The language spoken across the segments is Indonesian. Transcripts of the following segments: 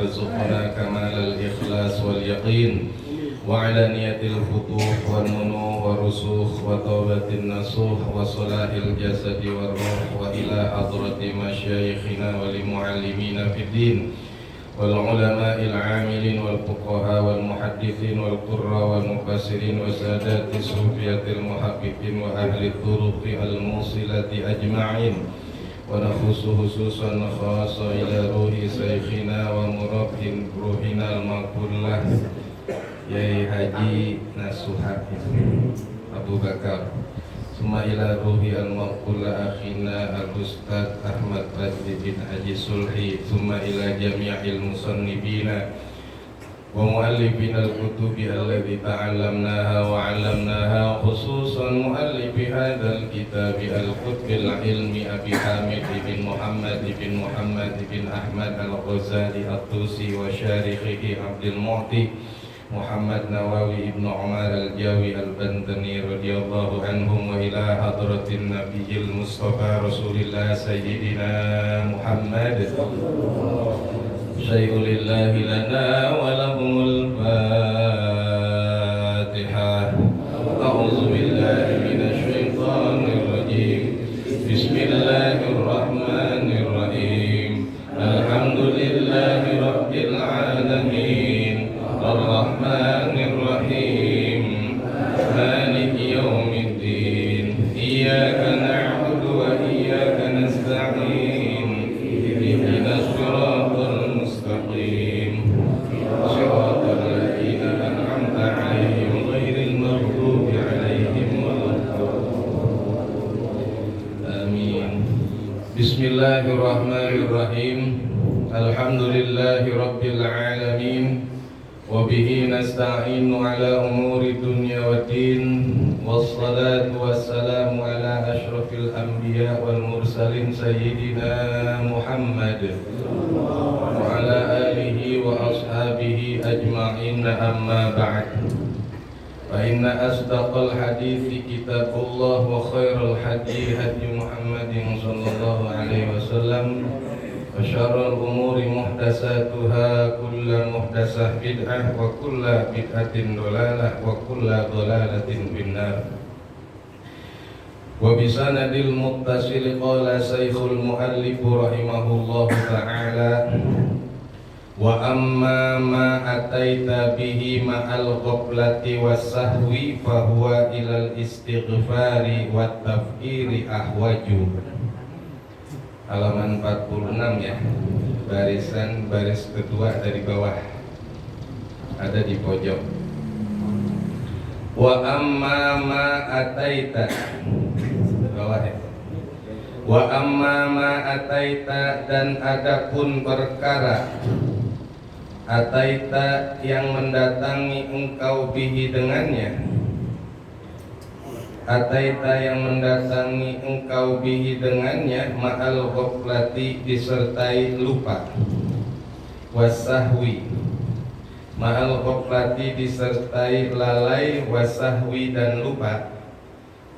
وارزقنا كمال الإخلاص واليقين وعلانية الفتوح والنمو والرسوخ وتوبة النصوح وصلاح الجسد والروح وإلى حضرة مشايخنا ولمعلمينا في الدين والعلماء العاملين والفقهاء والمحدثين والقراء والمفسرين وسادات الصوفية المحققين وأهل الطرق الموصلة أجمعين ونخص خصوصا خاصة إلى روح شيخنا ومربي روحنا المغفور له Yai Haji Nasuha Abu Bakar Suma ila ruhi al-maqula akhina al-ustad Ahmad Fadli bin Haji Sulhi Suma ila jami'il musannibina wa muallifin al-kutubi alladhi ta'allamnaha wa 'allamnaha khususan muallifi hadzal kitabi al-qutbil ilmi Abi Hamid bin Muhammad bin Ahmad al-Ghazali at-Tusi wa syarikhihi Abdul Mu'ti Muhammad Nawawi ibn Umar al-Jawi al-Bantani radhiyallahu anhum wa ila hadratin nabiyil mustafa rasulillah sayyidina Muhammad syai'ulillahi lana wa lahumul fatihah. A'udzu billahi minasy syaithanir rajim. Bismillahirrahmanirrahim. Alhamdulillahi rabbil alamin. Ar-Rahmanir-Rahim Maliki yaumiddin Iyyaka na'budu wa iyyaka nasta'in Ihdinas siratal mustaqim Siratal ladzina an'amta 'alaihim ghairil maghdubi 'alaihim waladdallin. Amin. Bismillahirrahmanirrahim. Alhamdulillahi rabbil alamin. Wabihi nasta'inu ala umuri dunya wa din. Wassalatu wassalamu ala ashrafil anbiya wal mursalin sayyidina Muhammad wa ala alihi wa ashabihi ajma'in, amma ba'd. Fa inna asdaqal hadithi kitabullah wa khairal hadi hadi Muhammadin sallallahu alaihi wasallam wa syarrul umuri muhdatsatuha kullu muhdatsah bid'ah wa kullu bid'atin dhalalah wa kullu dhalalatin finnar. Wa bisanadil muttasil qala Syekhul Muallif rahimahullahu ta'ala wa amma ma ataita bihi ma'al ghablati was-sahwi fa huwa ilal istighfari wat tafkiri ahwaju. Halaman 46 ya, baris kedua dari bawah, ada di pojok. Wa amma ma ataita, bawah ya. Wa amma ma ataita, dan adapun perkara ataita yang mendatangi engkau bihi dengannya, ataita yang mendatangi engkau bihi dengannya, ma'al ghaflati disertai lupa, wasahwi ma'al ghaflati disertai lalai, wasahwi dan lupa,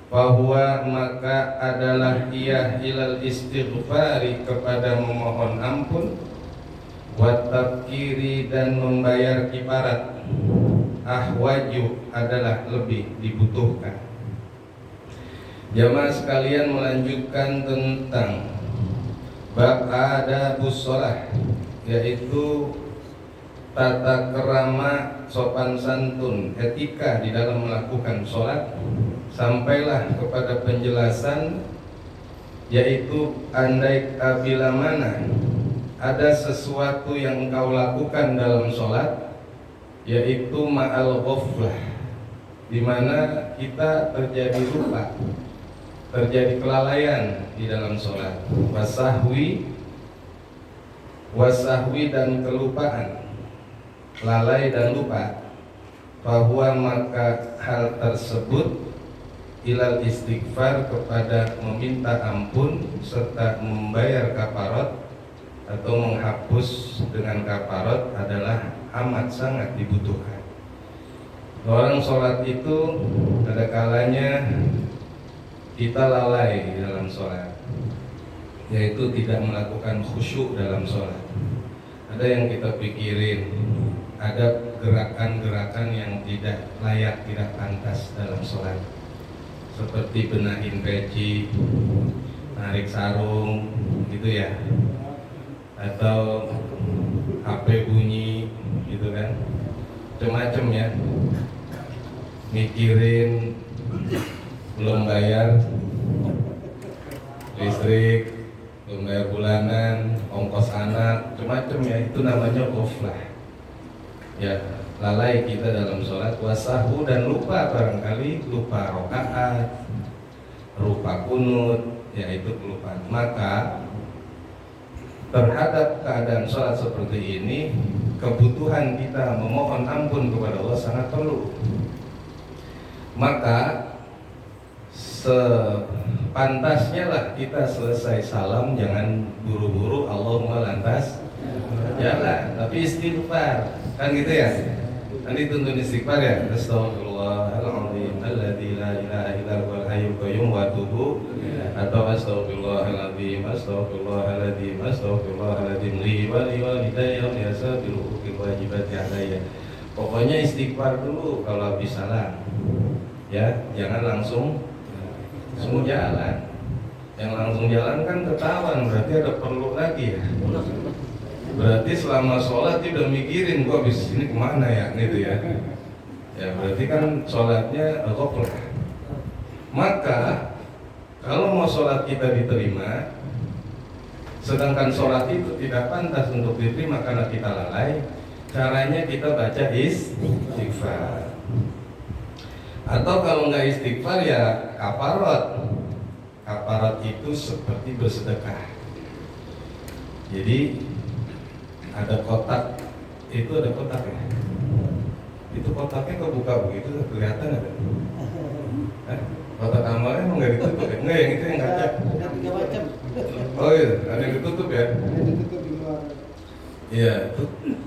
bahwa maka adalah ia ilal istighfari kepada memohon ampun, watabkiri dan membayar kifarat, ahwaju adalah lebih dibutuhkan. Jamaah sekalian, melanjutkan tentang bab adabus shalah, yaitu tata kerama, sopan santun, etika di dalam melakukan sholat. Sampailah kepada penjelasan, yaitu andai apabila mana ada sesuatu yang engkau lakukan dalam sholat, yaitu ma'al ghaflah, di mana kita terjadi lupa, terjadi kelalaian di dalam sholat, wasahwi dan kelupaan, lalai dan lupa, bahwa maka hal tersebut ilal istighfar, kepada meminta ampun serta membayar kafarat atau menghapus dengan kafarat adalah amat sangat dibutuhkan. Orang sholat itu ada kalanya kita lalai di dalam sholat, yaitu tidak melakukan khusyuk dalam sholat. Ada ada yang kita pikirin, ada gerakan-gerakan yang tidak layak, tidak pantas dalam sholat, seperti benahin peci, narik sarung, gitu ya, atau HP bunyi, gitu kan, macam-macam ya, mikirin belum bayar listrik, belum bayar bulanan, ongkos anak, macam-macam ya, itu namanya ghaflah. Ya, lalai kita dalam sholat, wasahu, dan lupa, barangkali lupa rokaat, lupa kunut, yaitu kelupaan. Maka terhadap keadaan sholat seperti ini, kebutuhan kita memohon ampun kepada Allah sangat perlu. Maka sepantasnya lah kita selesai salam, jangan buru-buru Allahumma lantas jalan, tapi istighfar, kan gitu ya. Nanti tuntun istighfar ya, Astaghfirullahaladzim alladzi la ilaha illa huwal hayyul qayyum wa atubu, atau Astaghfirullahaladzim Astaghfirullahaladzim Astaghfirullahaladzim li walidayya wa yasabiru fil wajibati alayya. Pokoknya istighfar dulu kalau habis salam ya, jangan langsung jalan. Yang langsung jalan kan ketahuan, berarti ada perlu lagi ya. Berarti selama sholat dia udah mikirin, gua habis ini kemana ya, gitu ya. Ya berarti kan sholatnya ghaflah. Maka kalau mau sholat kita diterima, sedangkan sholat itu tidak pantas untuk diterima karena kita lalai, caranya kita baca istighfar. Atau kalau nggak istighfar ya kafarat. Kafarat itu seperti bersedekah. Jadi ada kotak, itu ada kotak ya. Itu kotaknya kebuka begitu, kelihatan nggak? Kotak amalnya emang nggak ditutup ya? Nggak, yang itu yang kaca. Oh iya, ada yang ditutup ya? Ada yang ditutup di luar. Iya, itu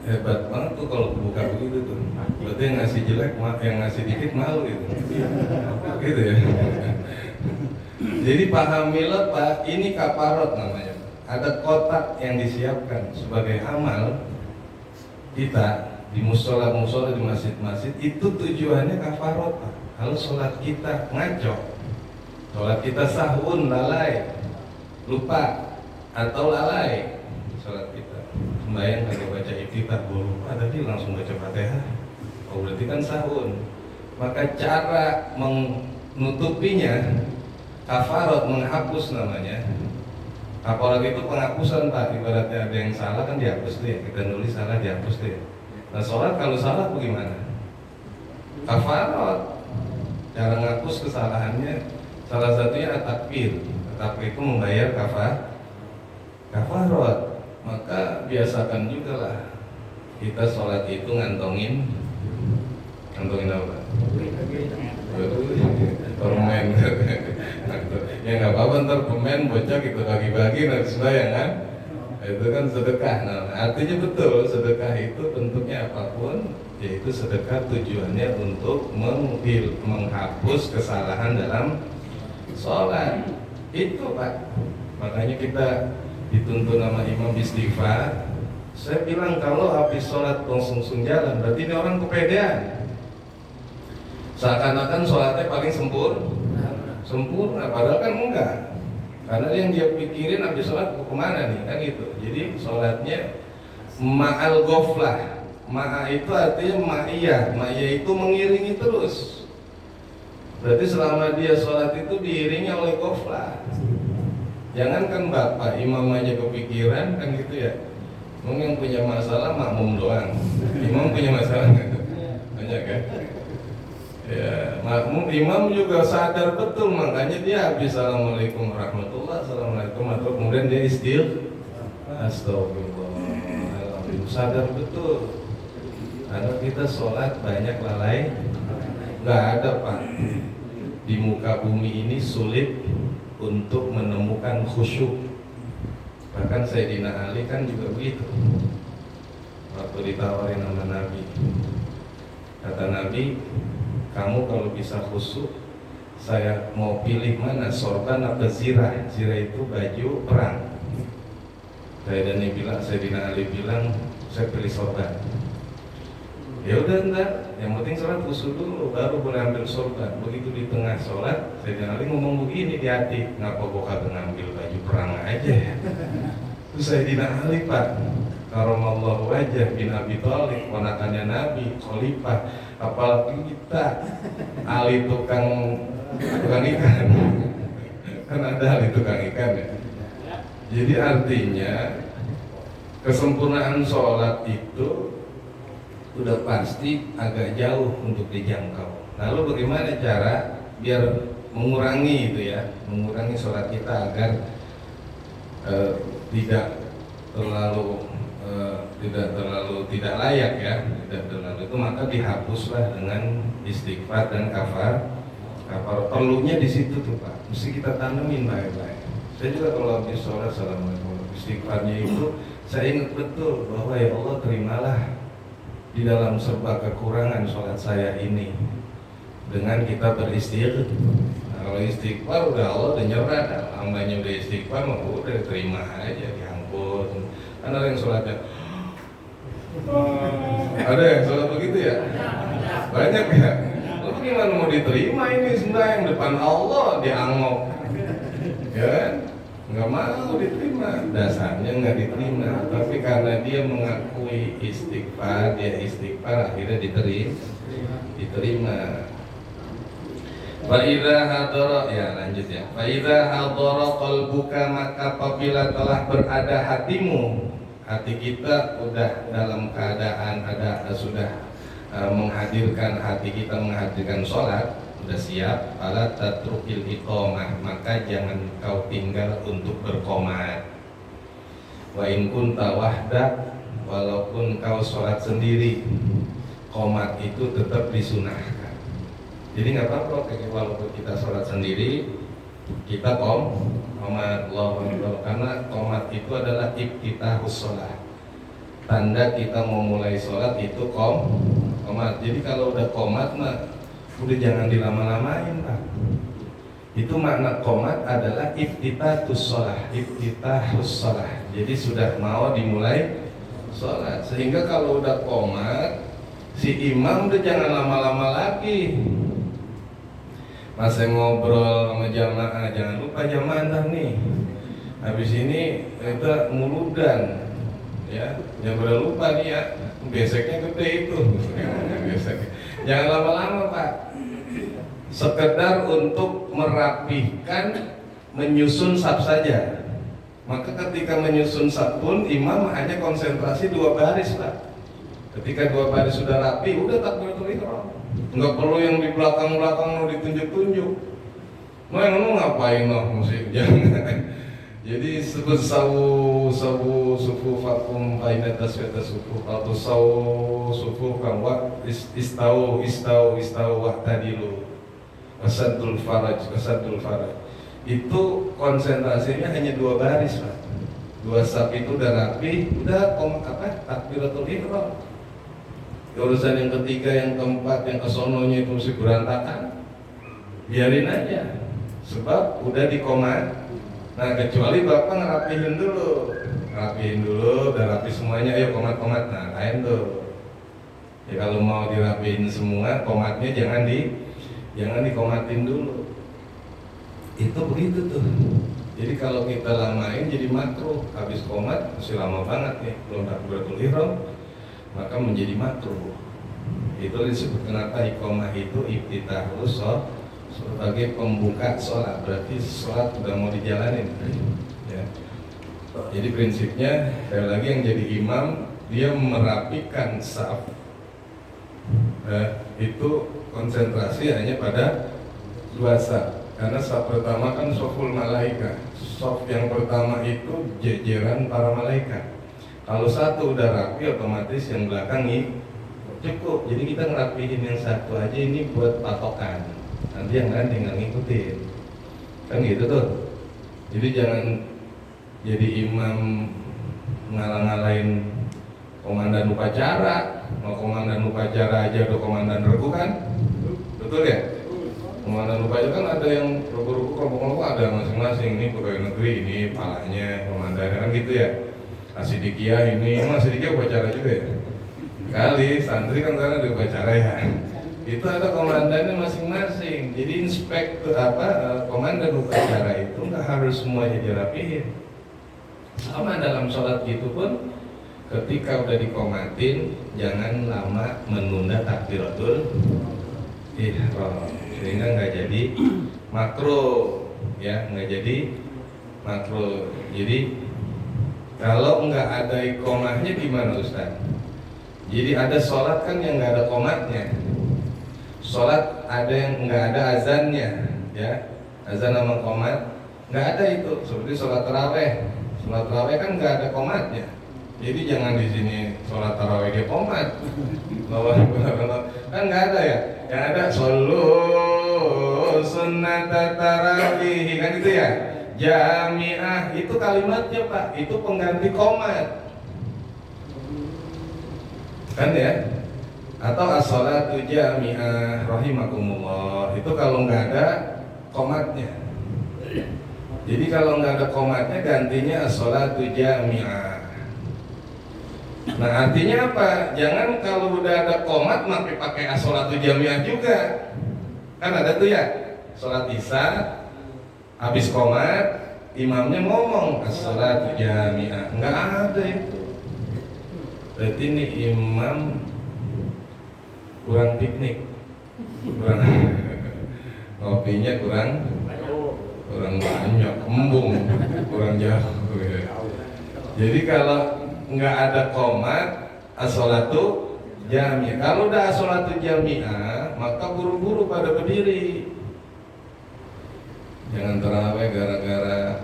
hebat banget tuh kalau kebuka begitu tuh. Berarti yang ngasih jelek, yang ngasih dikit malu gitu. Gitu ya. Jadi pahamilah Pak, ini kafarat namanya. Ada kotak yang disiapkan sebagai amal kita di musola-musola, di masjid-masjid, itu tujuannya kafarat. Kalau sholat kita ngaco, sholat kita sahun, lalai, lupa atau lalai sholat kita, sembahyang kagak baca iftitah, lupa tadi langsung baca Fatihah, oh berarti kan sahun. Maka cara menutupinya kafarat, menghapus namanya. Kafarat itu penghapusan Pak, ibaratnya ada yang salah kan dihapus tuh ya, kita nulis salah dihapus tuh ya. Nah sholat kalau salah bagaimana? Kafarat, cara menghapus kesalahannya salah satunya at-takbir. At-takbir itu membayar kafarat. Maka biasakan juga lah kita sholat itu ngantongin apa? Permen. Ya nggak apa-apa, ntar permen bocah kita bagi-bagi nanti sembahyang kan, itu kan sedekah. Nah artinya betul, sedekah itu bentuknya apapun, yaitu sedekah tujuannya untuk menghapus kesalahan dalam sholat itu Pak. Makanya kita dituntun sama imam istighfar. Saya bilang kalau habis sholat langsung jalan, berarti ini orang kepedean, seakan-akan sholatnya paling sempurna, padahal kan enggak. Karena yang dia pikirin habis sholat kemana nih, kan gitu. Jadi sholatnya ma'al ghaflah. Ma'a itu artinya ma'iyah itu mengiringi terus. Berarti selama dia sholat itu diiringi oleh ghaflah. Jangankan bapak, imam aja kepikiran, kan gitu ya. Mungkin yang punya masalah makmum doang, imam punya masalah banyak kan. Ya, makmum imam juga sadar betul, makanya dia habis assalamualaikum warahmatullah, assalamualaikum warahmatullah, kemudian dia astagfirullah, sadar betul. Karena kita sholat banyak lalai, nggak ada Pak di muka bumi ini sulit untuk menemukan khusyuk. Bahkan Sayyidina Ali kan juga begitu. Waktu ditawarin sama Nabi, kata Nabi, kamu kalau bisa khusyuk, saya mau pilih mana, sorban atau zirah. Zirah itu baju perang. Sayyidina Ali bilang, saya pilih sorban. Ya udah entar, yang penting sholat khusyuk dulu, baru boleh ambil sorban. Begitu di tengah sholat, Sayyidina Ali ngomong begini di hati, ngapa gua kagak ngambil baju perang aja ya? Terus Sayyidina Ali Pak, karamallahu wajah bin Abi Thalib, ponakannya Nabi, khalifah, apalagi kita Ali tukang ikan, kan ada Ali tukang ikan ya. Jadi artinya kesempurnaan sholat itu udah pasti agak jauh untuk dijangkau. Lalu bagaimana cara biar mengurangi itu ya, mengurangi sholat kita agar tidak terlalu tidak layak ya, tidak terlalu itu, maka dihapuslah dengan istighfar dan kafar. Perlunya di situ tuh Pak, mesti kita tanemin baik-baik. Saya juga kalau habis sholat assalamualaikum, istighfarnya itu saya ingat betul bahwa ya Allah terimalah di dalam serba kekurangan sholat saya ini dengan kita beristighfar. Kalau istighfar udah Allah udah nyerah, hambanya udah istighfar mah udah terima aja, diampun. Kan ada yang sholatnya ada yang sholat begitu ya, banyak ya. Lalu gimana mau diterima ini sembahyang depan Allah diangok, ya kan? Nggak mau diterima, dasarnya nggak diterima. Tapi karena dia mengakui istighfar, dia istighfar akhirnya diterima. Fa'idha hadara, ya lanjut ya. Fa'idha hadara qalbuka, maka apabila telah berada hatimu, hati kita udah dalam keadaan sudah menghadirkan hati kita, menghadirkan sholat, sudah siap, fala tatrukil iqamah, maka jangan kau tinggal untuk berqomat. Wa in kunta wahdak, walaupun kau sholat sendiri, qomat itu tetap disunahkan. Jadi nggak apa-apa, walaupun kita sholat sendiri, kita qomat Allahu Akbar, karena qomat itu adalah iftitahus sholat, tanda kita mau mulai sholat itu qomat. Jadi kalau udah qomat mah udah jangan dilama-lamain Pak. Itu makna qomat adalah iftitahus sholat. Jadi sudah mau dimulai sholat, sehingga kalau udah qomat, si imam udah jangan lama-lama lagi. Masih ngobrol sama jamaah, jangan lupa jamaah nih. Habis ini kita muludan, ya, jangan pernah lupa nih ya, beseknya gede itu. Jangan lama-lama Pak. Sekedar untuk merapihkan, menyusun saf saja. Maka ketika menyusun saf pun imam hanya konsentrasi 2 baris Pak. Ketika 2 baris sudah rapi, udah takbiratul ihram. Enggak perlu yang di belakang-belakang mau ditunjuk-tunjuk. Mau yang mau ngapain mesti jangan. Jadi sebut sawu sufu fakum bainata sweta sufu atau sawu sufu kamwa istau waktadilu wasadul faraj. Itu konsentrasinya hanya 2 baris Pak. 2 saf itu udah rapi, udah takbiratul ihram. Urusan yang ketiga, yang keempat, yang kesononya itu mesti berantakan, biarin aja, sebab udah dikomat. Nah kecuali bapak ngerapihin dulu, udah rapi semuanya, ayo komat. Nah lain tuh. Ya kalau mau dirapihin semua, komatnya jangan dikomatin dulu. Itu begitu tuh. Jadi kalau kita lamain jadi makruh, habis komat masih lama banget nih, belum takbiratul ihram, maka menjadi makruh. Itu disebut kenapa iqamah itu iftitahus shalah, sebagai pembuka sholat, berarti sholat udah mau dijalanin ya. Jadi prinsipnya sekali lagi yang jadi imam dia merapikan saf, itu konsentrasi hanya pada 2 saf. Karena saf pertama kan shaful malaika, saf yang pertama itu jejeran para malaikat. Kalau satu udah rapi, otomatis yang belakang ini cukup. Jadi kita ngerapihin yang satu aja ini buat patokan. Nanti yang lain tinggal ngikutin. Kan gitu tuh. Jadi jangan jadi imam ngalah-ngalahin komandan upacara. Mau komandan upacara aja udah komandan regu kan? Betul ya? Komandan upacara kan ada yang regu-regu kelompok-kelompok ada masing-masing. Ini pegawai negeri, ini palanya komandannya kan gitu ya. Asidikia ini, emang Asidikia upacara juga ya? Kali, santri kan sekarang ada upacara ya. Itu ada komandannya masing-masing. Jadi inspektur komandan upacara itu nggak harus semuanya dirapihin. Sama dalam sholat gitu pun, ketika udah dikomatin, jangan lama menunda takbiratul ihram, sehingga nggak jadi makruh, ya nggak jadi makruh. Jadi kalau nggak ada iqomahnya gimana Ustaz? Jadi ada sholat kan yang nggak ada komatnya, sholat ada yang nggak ada azannya, ya azan sama komat nggak ada itu. Seperti sholat taraweh, kan nggak ada komatnya. Jadi jangan di sini sholat taraweh dia komat, kan nggak ada ya. Yang ada shollu sunnat tarawih kan gitu ya. Jamiah itu kalimatnya Pak, itu pengganti komat kan ya. Atau as-sholatu jamiah rahimakumullah, itu kalau nggak ada komatnya. Jadi kalau nggak ada komatnya gantinya as-sholatu jamiah. Nah artinya apa? Jangan kalau udah ada komat pakai as-sholatu jamiah juga. Kan ada tuh ya, sholat isya habis komat, imamnya ngomong as-sholatu jamiah, nggak ada itu. Berarti ini imam kurang piknik, kurang kopinya kurang banyak, embung, kurang jauh. Jadi kalau nggak ada komat, as-sholatu jamiah. Kalau udah as-sholatu jamiah, maka buru-buru pada berdiri. Jangan terawih gara-gara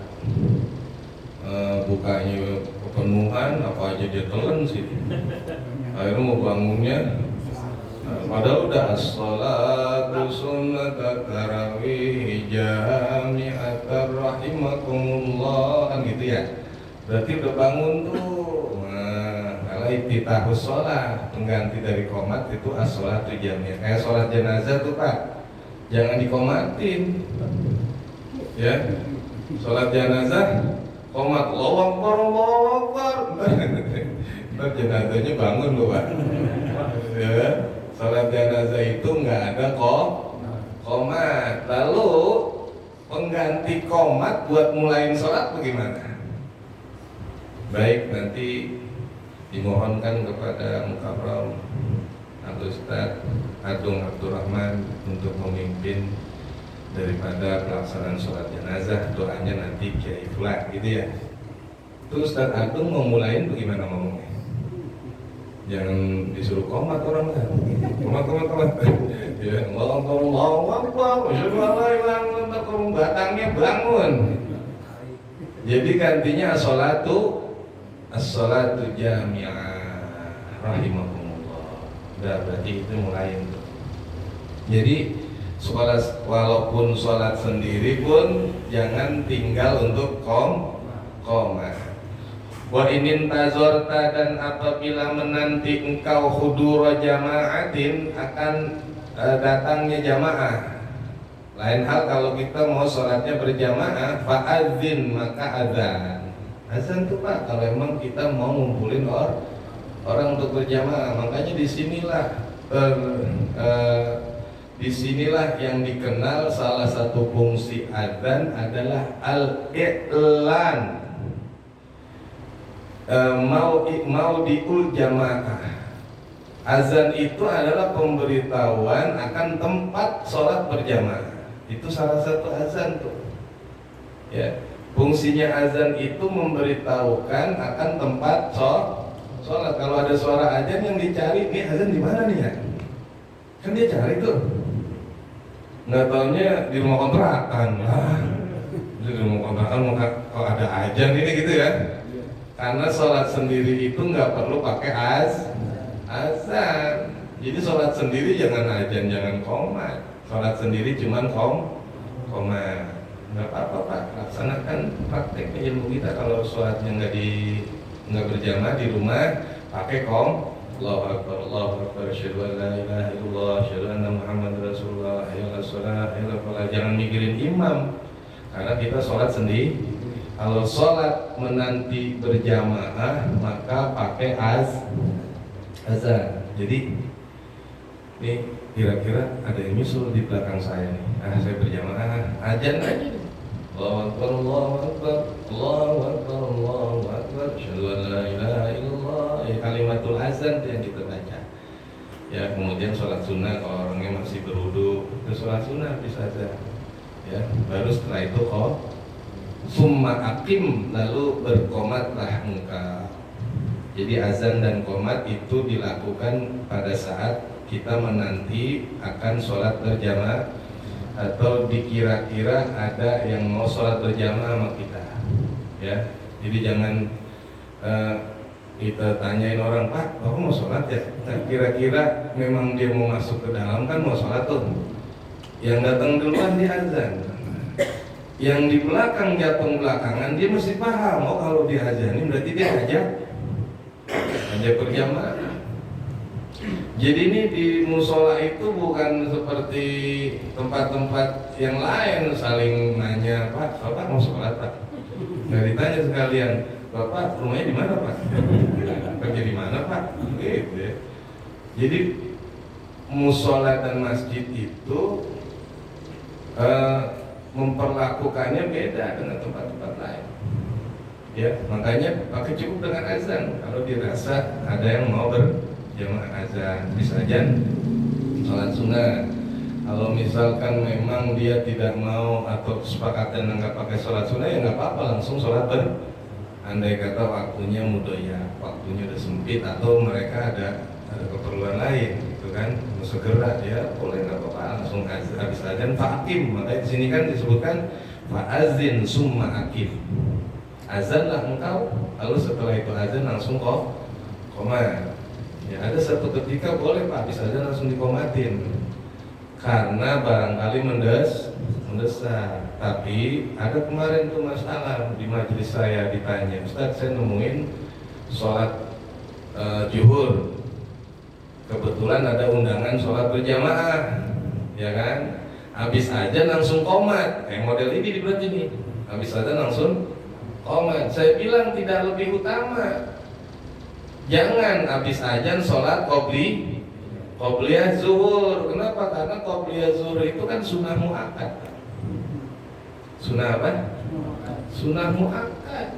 bukanya kepenuhan, apa aja dia telan sih. Akhirnya mau bangunnya, padahal udah as-sholatu sunnat tarawih jami'atar rahimakumullah kan gitu ya. Berarti udah bangun tuh. Nah, kalau iftitahus sholat, pengganti dari komat itu as-sholatu jami'ah. Kayak sholat jenazah tuh Pak, jangan dikomatin. Ya, sholat jenazah komat Allahu Akbar. Ntar jenazahnya bangun loh Pak. Ya, sholat jenazah itu nggak ada komat. Lalu pengganti komat buat mulain sholat bagaimana? Baik, nanti dimohonkan kepada Mukarram atau Ustaz Agung Abdurrahman untuk memimpin daripada pelaksanaan sholat jenazah. Doanya nanti Kiai Fulan gitu ya. Terus Ustaz Agung mau mulain bagaimana ngomongnya? Jangan disuruh komat orang kan. Komat. Ya, Allahu Akbar. Batangnya bangun. Jadi gantinya as-sholatu jami'ah rahimakumullah. Udah berarti itu mulain tuh. Jadi walaupun sholat sendiri pun jangan tinggal untuk komat. Wa inin tazorta, dan apabila menanti engkau hudura jama'atin, akan datangnya jamaah. Lain hal kalau kita mau sholatnya berjamaah, fa'adzin, maka azan. Azan tuh Pak, kalau emang kita mau ngumpulin orang untuk berjamaah. Makanya disinilah yang dikenal salah satu fungsi adzan adalah al-i'lan, mau diul jamaah. Azan itu adalah pemberitahuan akan tempat sholat berjamaah. Itu salah satu azan tuh. Ya, fungsinya azan itu memberitahukan akan tempat sholat. Kalau ada suara azan yang dicari, nih azan di mana nih ya? Kan dia cari tuh. Nggak taunya di rumah kontrakan lah. Di rumah kontrakan kalau ada azan ini gitu ya. Karena sholat sendiri itu nggak perlu pakai azan. Jadi sholat sendiri jangan azan, jangan komat. Sholat sendiri cuman komat. Nggak apa-apa Pak, laksanakan prakteknya ilmu kita. Kalau sholatnya nggak berjamaah di rumah, pakai Allahu Akbar, Allahu Akbar, asyhadu an la ilaha illallah, asyhadu anna Muhammadar Rasulullah, hayya 'alas shalah, hayya 'alal falah. Jangan mikirin imam, karena kita sholat sendiri. Kalau sholat menanti berjamaah maka pakai azan. Jadi ini kira-kira ada yang nyusul di belakang saya nih. Saya berjamaah, azan lagi. Allahu Akbar, Allahu Akbar, Allahu Akbar, Allahu Akbar. Asyhadu an la ilaha illallah. Kalimatul azan itu yang kita baca. Ya, kemudian sholat sunnah kalau orangnya masih berwudu, itu sholat sunnah bisa aja. Ya, baru setelah itu summa aqim, lalu berqomatlah engkau. Jadi azan dan qomat itu dilakukan pada saat kita menanti akan sholat berjamaah atau dikira-kira ada yang mau sholat berjamaah sama kita. Ya, jadi jangan kita tanyain orang, Pak, Bapak mau sholat ya? Nah, kira-kira memang dia mau masuk ke dalam kan mau sholat tuh. Yang datang duluan dia azan. Yang di belakang jatuh belakangan dia mesti paham, oh kalau dia azanin berarti dia ajak berjamaah. Jadi ini di musola itu bukan seperti tempat-tempat yang lain saling nanya, Pak, Bapak mau sholat Pak? Nggak ditanya sekalian, Bapak rumahnya di mana Pak? Kerja di mana Pak? Gitu ya. Jadi musola dan masjid itu memperlakukannya beda dengan tempat-tempat lain. Ya, makanya pakai cukup dengan azan. Kalau dirasa ada yang mau berjamaah azan, bisa aja sholat sunnah. Kalau misalkan memang dia tidak mau atau kesepakatan nggak pakai sholat sunnah ya nggak apa-apa, langsung sholat andai kata waktunya mudoya, waktunya udah sempit atau mereka ada keperluan lain, gitu kan, mau segera ya boleh nggak apa-apa, langsung habis azan fa'akim. Makanya di sini kan disebutkan fa'azin summa akim, azanlah engkau, lalu setelah itu azan langsung komat. Ya ada satu ketika boleh Pak habis azan langsung dikomatin karena barangkali mendesak. Tapi ada kemarin tuh masalah di majelis saya ditanya, Ustaz saya nemuin sholat zuhur, kebetulan ada undangan sholat berjamaah, ya kan? Habis aja langsung komat, model ini berarti nih, habis aja langsung komat. Saya bilang tidak lebih utama, jangan habis aja sholat qobliyah zuhur. Kenapa? Karena qobliyah zuhur itu kan sunnah muakkad. Sunnah apa? Sunnah muakkad.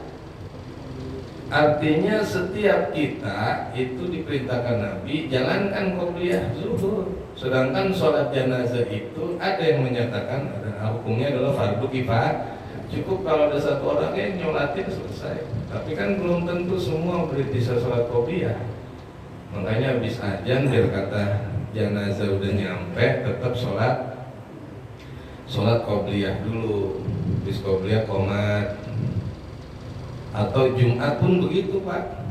Artinya setiap kita itu diperintahkan Nabi jalankan qobliyah zuhur. Sedangkan sholat jenazah itu ada yang menyatakan hukumnya adalah fardu kifayah. Cukup kalau ada satu orang yang nyolatin selesai. Tapi kan belum tentu semua bisa sholat qobliyah. Makanya habis azan biar kata jenazah udah nyampe tetap sholat qobliyah dulu. Habis qobliyah qomat. Atau Jumat pun begitu Pak.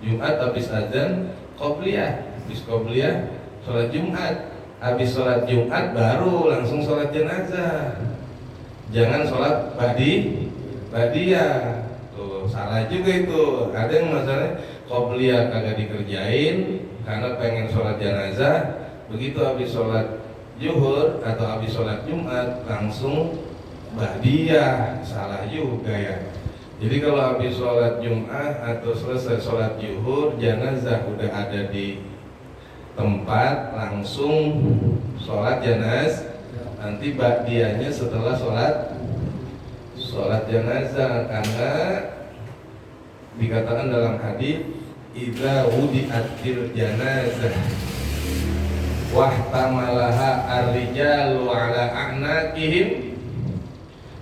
Jumat habis azan qobliyah, habis qobliyah sholat Jumat, habis sholat Jumat baru langsung sholat jenazah. Jangan sholat badiyah. Tuh salah juga itu. Ada yang masalahnya qobliyah kagak dikerjain karena pengen sholat jenazah, begitu habis sholat zuhur atau habis sholat Jumat langsung badiyah. Salah juga ya. Jadi kalau habis sholat Jumat atau selesai sholat zuhur, jenazah udah ada di tempat, langsung sholat jenazah. Nanti ba'diyahnya setelah sholat jenazah, karena dikatakan dalam hadis idza wudi'atil janazah wahtamalaha ar-rijalu ala a'naqihim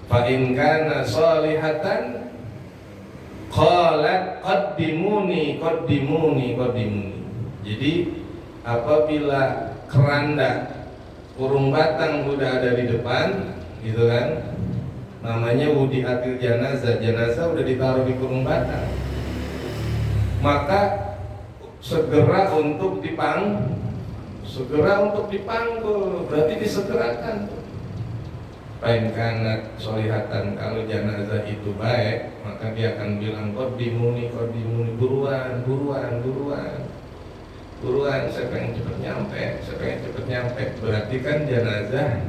fa in kana shalihatan qalat qaddimuni. Jadi apabila keranda kurung batang udah ada di depan, gitu kan, namanya wudi'atil janazah. Jenazah udah ditaruh di kurung batang, maka segera untuk dipanggul, berarti disegerakan. Pain kanat solihatan, kalau jenazah itu baik, maka dia akan bilang qaddimuni, buruan, saya pengen cepet nyampe. Berarti kan jenazah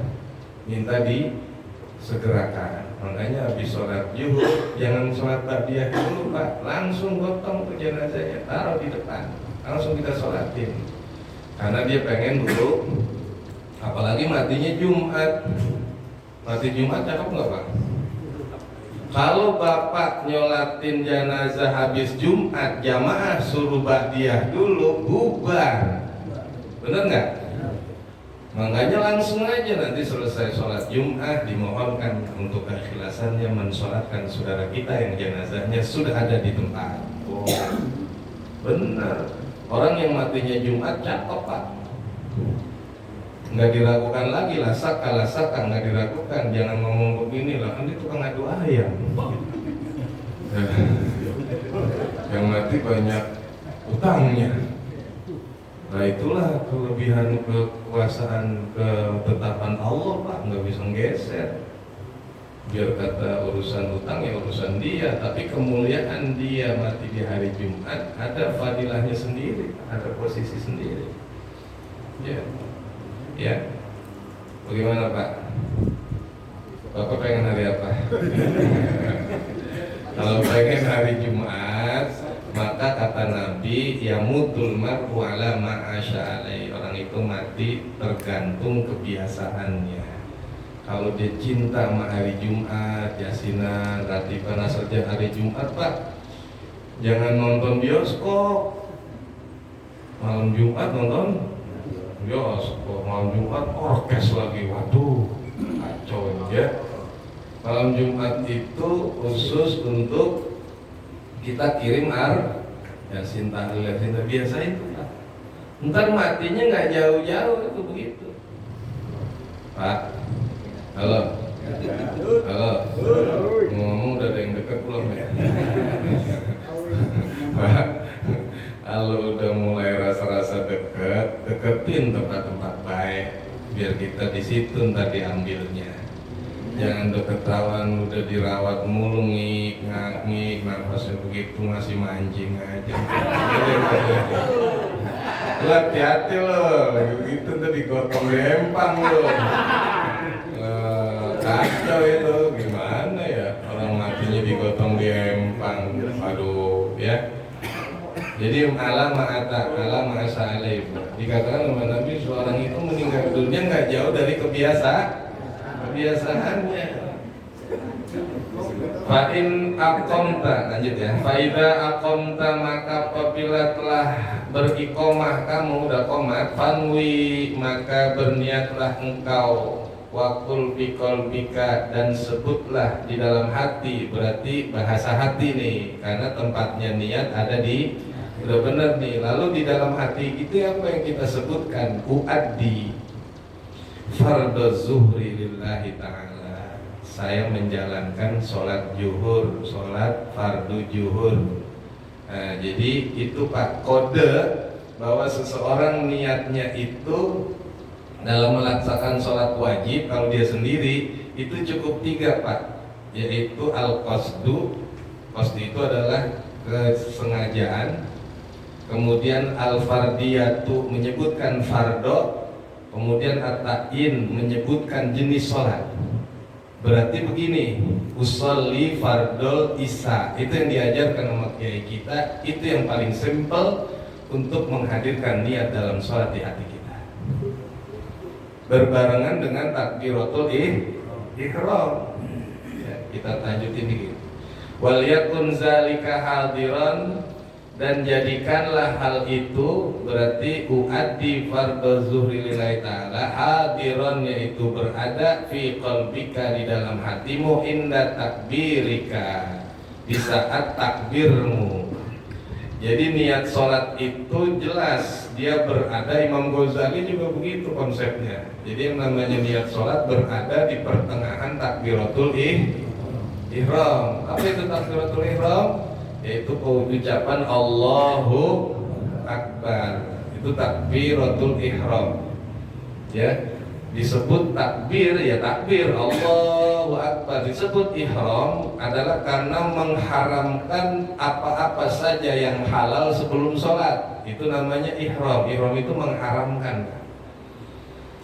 minta disegerakan. Makanya habis sholat zuhur jangan sholat ba'diyah dulu Pak, langsung gotong ke jenazahnya, taruh di depan, langsung kita sholatin. Karena dia pengen dulu, apalagi matinya Jumat. Mati Jumat cakep nggak Pak? Kalau Bapak nyolatin jenazah habis Jumat, jamaah suruh ba'diyah dulu, bubar. Bener nggak? Makanya langsung aja nanti selesai sholat Jumat dimohonkan untuk keikhlasannya mensolatkan saudara kita yang jenazahnya sudah ada di tempat. Oh, benar. Orang yang matinya Jumat cakep Pak. Nggak diragukan lagi lah, saka nggak diragukan. Jangan ngomong begini lah, nanti tukang adu ayam. Yang mati banyak utangnya. Nah itulah kelebihan kekuasaan ketetapan Allah Pak, nggak bisa nggeser. Biar kata urusan utang ya urusan dia, tapi kemuliaan dia mati di hari Jumat ada fadilahnya sendiri, ada posisi sendiri. Ya, bagaimana Pak? Bapak pengen hari apa? Kalau pengen hari Jumat, maka kata Nabi yamutul mar'u ala ma'asya alai, orang itu mati tergantung kebiasaannya. Kalau dia cinta sama hari Jumat, yasinan, ratiban saja hari Jumat Pak, jangan nonton bioskop malam Jumat, nonton bioskop malam Jumat orkes lagi, waduh kacau ya. Malam Jumat itu khusus untuk kita kirim Yasin tahlil Yasin biasa itu Pak. Ntar matinya nggak jauh-jauh itu begitu Pak. Halo ngomong udah ada yang dekat belum ya? Pak, kalau udah mulai rasa-rasa deketin tempat-tempat baik biar kita di situ ntar diambilnya. Jangan deket rawan udah dirawat mulu ngik nafasnya begitu masih mancing aja. Lu hati-hati lo, gitu tuh digotong lempang lo. Kacau itu, gimana ya orang matinya digotong di empang. Aduh ya. Jadi ala ma'asa alaih. Dikatakan oleh Nabi seorang itu meninggal dunia nggak jauh dari kebiasaannya. Fa'in aqomta, lanjut ya. Fa'idha aqomta, maka apabila telah beriqomah kamu udah qomat, fanwi, maka berniatlah engkau, wakul biqalbika, dan sebutlah di dalam hati. Berarti bahasa hati nih, karena tempatnya niat ada di, udah bener nih. Lalu di dalam hati itu apa yang kita sebutkan? Uaddi fardhu zuhri lillahi ta'ala, saya menjalankan sholat zuhur, sholat fardu zuhur. Nah, jadi itu Pak, kode bahwa seseorang niatnya itu dalam melaksanakan sholat wajib kalau dia sendiri itu cukup 3 Pak, yaitu al-qasdu. Qasdu itu adalah kesengajaan, kemudian al-fardiyatu menyebutkan fardo, kemudian at-ta'yin menyebutkan jenis sholat. Berarti begini, usolli fardol isya, itu yang diajarkan sama kiai kita, itu yang paling simple untuk menghadirkan niat dalam sholat di hati kita, berbarengan dengan takbiratul ihram. Ya, kita lanjutin dikit. Wal yakun zalika hadiran, dan jadikanlah hal itu, berarti uaddi fardhu zuhri lillahi ta'ala, hadiran yaitu berada, fi qalbika di dalam hatimu, inda takbirika di saat takbirmu. Jadi niat sholat itu jelas dia berada, Imam Ghazali juga begitu konsepnya. Jadi yang namanya niat sholat berada di pertengahan takbiratul ihram. Apa itu takbiratul ihram? Yaitu ucapan Allahu Akbar, itu takbiratul ihram. Ya, disebut takbir ya takbir Allahu Akbar, disebut ihram adalah karena mengharamkan apa-apa saja yang halal sebelum sholat. Itu namanya ihram. Ihram itu mengharamkan.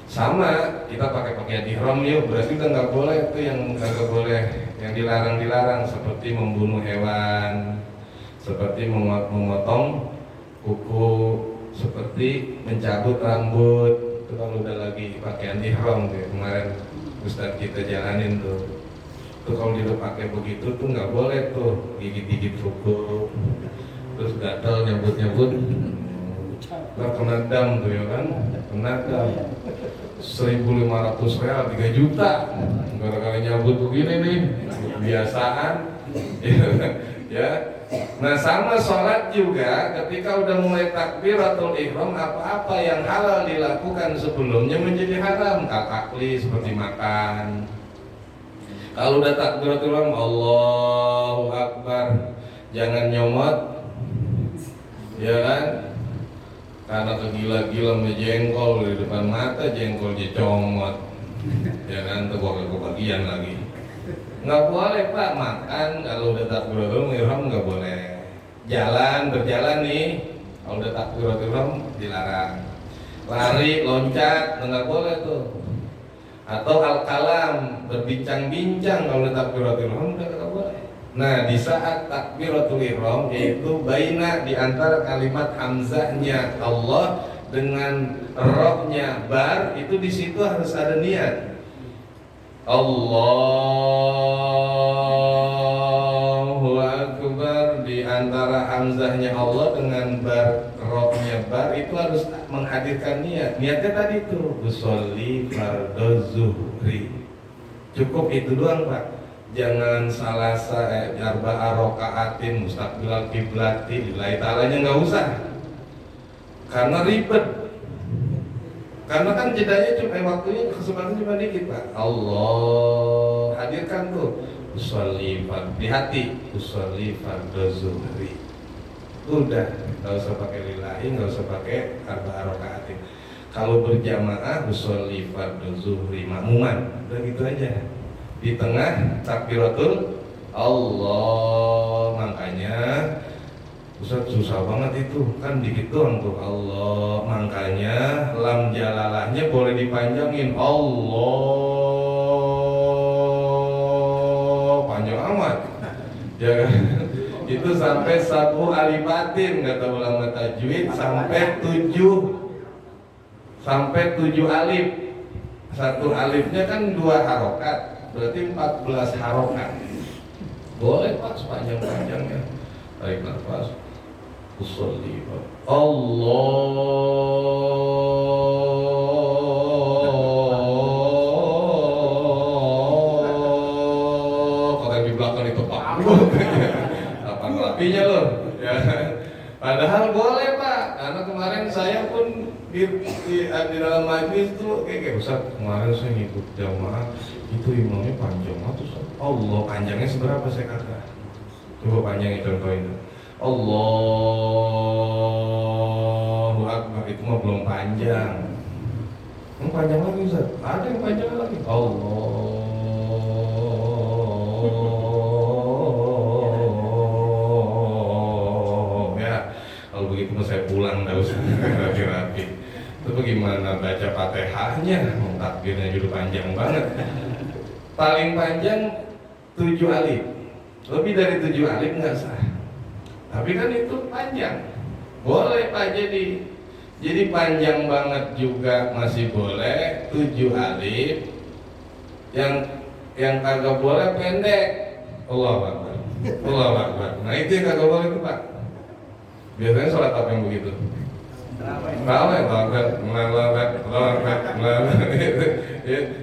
Sama, kita pakai pakaian ihram yuk, berarti udah nggak boleh tuh yang nggak boleh, yang dilarang seperti membunuh hewan, seperti memotong kuku, seperti mencabut rambut. Itu kalau udah lagi pakaian ihram tuh kemarin Ustadz kita jalanin tuh. Tuh kalau dia pakai begitu tuh nggak boleh tuh gigit-gigit kuku, terus gatal nyebut-nyebut. Nah, kena dam tuh ya kan, kena dam 1.500 real, 3 juta gara-gara nyabut begini nih, kebiasaan. Ya. Nah sama sholat juga, ketika udah mulai takbiratul ihram, apa-apa yang halal dilakukan sebelumnya menjadi haram. Kakakli seperti makan. Kalau udah takbiratul ihram, Allahu Akbar, jangan nyomot, ya kan? Karena kegila-gila jengkol di depan mata, jengkol dicomot, ya kan, tuh kebagian lagi. Nggak boleh Pak makan kalau udah takbiratul ihram, nggak boleh. Berjalan nih, kalau udah takbiratul ihram dilarang. Lari, loncat, nggak boleh tuh. Atau al-kalam, berbincang-bincang kalau udah takbiratul ihram udah nggak boleh. Nah di saat takbiratul ihram, yaitu baina di antara kalimat hamzahnya Allah dengan rohnya bar, itu di situ harus ada niat. Allahu Akbar, di antara hamzahnya Allah dengan bar rohnya bar itu harus menghadirkan niat. Niatnya tadi tuh usolli fardhu zuhri. Cukup itu doang Pak. Jangan arba'a raka'atin mustaqbilal qiblati lillahi ta'alanya nggak usah, karena ribet. Karena kan jedanya cuma waktunya, kesempatan cuma dikit Pak. Allah hadirkan tuh usolli di hati, usolli fardhu zuhri. Udah, nggak usah pakai lillahi, nggak usah pakai arba'a raka'atin. Kalau berjamaah usolli fardhu zuhri makmuman, udah gitu aja. Di tengah takbiratul Allah, makanya Ustaz susah banget itu, kan dikit doang tuh Allah, makanya lam jalalahnya boleh dipanjangin. Allah panjang amat ya kan? Itu sampai 1 alifatin kata ulama tajwid, sampai 7 alif. 1 alifnya kan 2 harokat, berarti 14 harokat. Boleh Pak sepanjang-panjangnya. Tarik nafas. Usolli Allah. Kalau di belakang itu Pak. Kapan rapinya loh. Ya. Padahal boleh Pak, karena kemarin saya pun di dalam majlis tuh kayak Ustaz, kemarin saya ngikut jamaah itu imamnya panjang terus Allah panjangnya seberapa saya kata, coba panjangnya contohin. Allahu Akbar itu mah belum panjang. Yang panjang lagi Ustaz, ada yang panjang lagi. Allah ya, kalau begitu mah saya pulang dah Ustaz. Rapi-rapi. Itu bagaimana baca Fatihahnya, takbirnya juga panjang banget. Paling panjang 7 alif. Lebih dari 7 alif nggak sah. Tapi kan itu panjang. Boleh Pak jadi panjang banget juga masih boleh 7 alif. Yang kagak boleh pendek. Allahu Akbar. Allahu Akbar. Nah itu yang kagak boleh tuh Pak. Biasanya sholat apa yang begitu?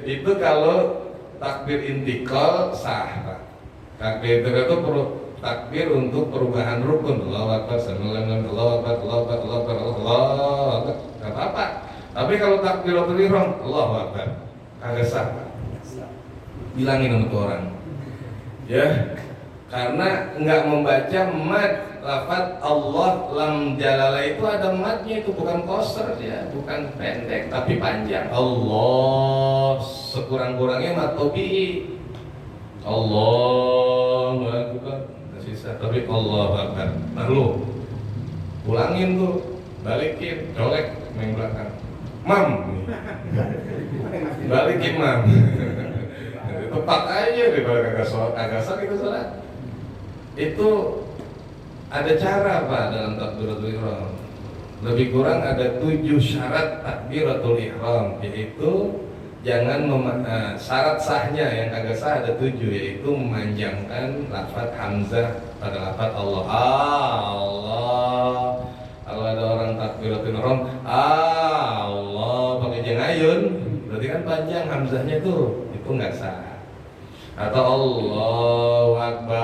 Itu kalau takbir intikal sah Pak. Takbir intikal itu takbir untuk perubahan rukun. Allahu Akbar, Allahu Akbar, Allahu Akbar, Allahu Akbar, Allahu Akbar. Gak apa-apa. Tapi kalau takbiratul ihram, Allahu Akbar, kagak sah Pak. Bilangin sama orang. Ya. Karena nggak membaca mad lafaz Allah lam jalala itu ada madnya, itu bukan qasr ya, bukan pendek tapi panjang. Allah sekurang-kurangnya mad tabi'i. Allahu Akbar tersisa tapi Allahu Akbar. Nah lu ulangin tuh, balikin, colek main belakang. Mam. balik imam. Tepat aja daripada kagak sah itu sholat. Itu ada cara Pak dalam takbiratul ihram. Lebih kurang ada 7 syarat takbiratul ihram, yaitu jangan syarat sahnya yang kagak sah ada 7, yaitu memanjangkan lafaz hamzah pada lafaz Allah. Allah. Kalau ada orang takbiratul ihram Allah pakai jengayun, berarti kan panjang hamzahnya tuh, itu nggak sah. Atau Allahu Akbar,